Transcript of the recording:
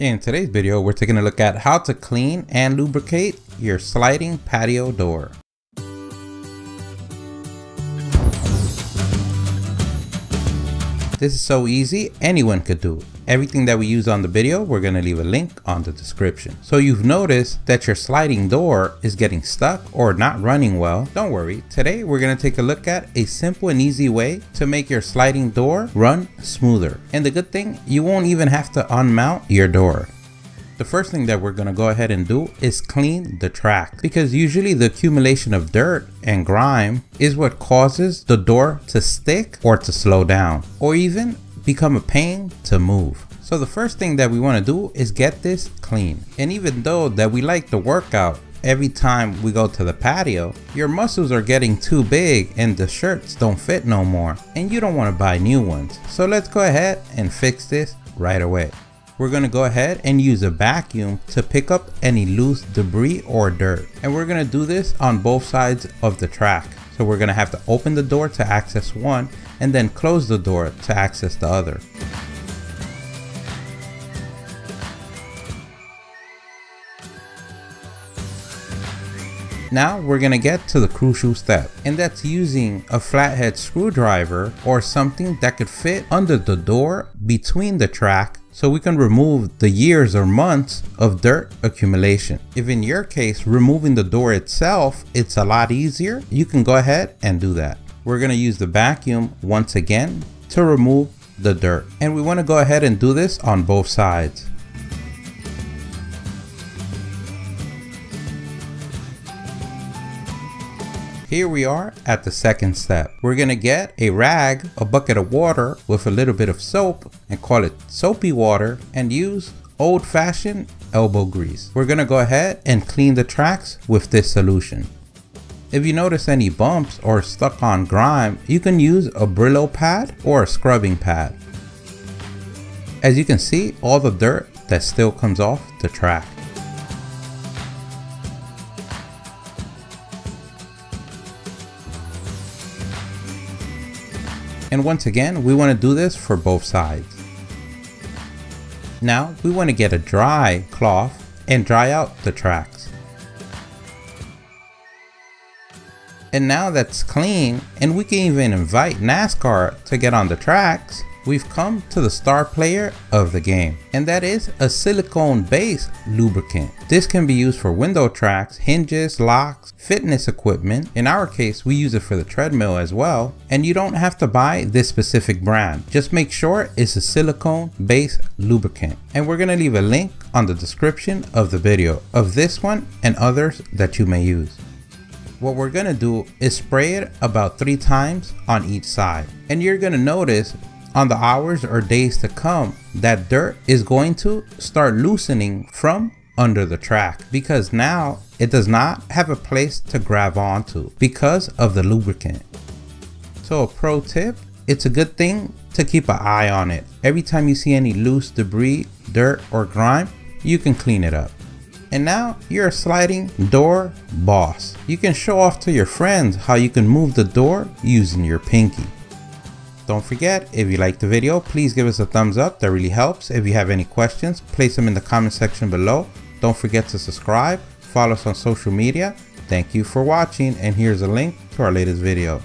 In today's video, we're taking a look at how to clean and lubricate your sliding patio door. This is so easy, anyone could do it. Everything that we use on the video, we're going to leave a link on the description. So you've noticed that your sliding door is getting stuck or not running well. Don't worry, today we're going to take a look at a simple and easy way to make your sliding door run smoother. And the good thing, you won't even have to unmount your door. The first thing that we're going to go ahead and do is clean the track, because usually the accumulation of dirt and grime is what causes the door to stick or to slow down or even become a pain to move. So the first thing that we want to do is get this clean. And even though that we like to work out every time we go to the patio, your muscles are getting too big and the shirts don't fit no more and you don't want to buy new ones. So let's go ahead and fix this right away. We're going to go ahead and use a vacuum to pick up any loose debris or dirt. And we're going to do this on both sides of the track. So we're going to have to open the door to access one and then close the door to access the other. Now we're going to get to the crucial step, and that's using a flathead screwdriver or something that could fit under the door between the track, so we can remove the years or months of dirt accumulation. If in your case removing the door itself, it's a lot easier, you can go ahead and do that. We're going to use the vacuum once again to remove the dirt, and we want to go ahead and do this on both sides. Here we are at the second step. We're going to get a rag, a bucket of water with a little bit of soap and call it soapy water, and use old-fashioned elbow grease. We're going to go ahead and clean the tracks with this solution. If you notice any bumps or stuck on grime, you can use a Brillo pad or a scrubbing pad. As you can see, all the dirt that still comes off the track. And once again, we want to do this for both sides. Now we want to get a dry cloth and dry out the tracks. And now that's clean, and we can even invite NASCAR to get on the tracks, we've come to the star player of the game, and that is a silicone based lubricant. This can be used for window tracks, hinges, locks, fitness equipment. In our case, we use it for the treadmill as well, and you don't have to buy this specific brand. Just make sure it's a silicone based lubricant, and we're going to leave a link on the description of the video of this one and others that you may use. What we're going to do is spray it about 3 times on each side, and you're going to notice on the hours or days to come that dirt is going to start loosening from under the track, because now it does not have a place to grab onto because of the lubricant. So a pro tip, it's a good thing to keep an eye on it. Every time you see any loose debris, dirt or grime, you can clean it up. And now you're a sliding door boss. You can show off to your friends how you can move the door using your pinky. Don't forget, if you liked the video, please give us a thumbs up. That really helps. If you have any questions, place them in the comment section below. Don't forget to subscribe, follow us on social media. Thank you for watching, and here's a link to our latest video.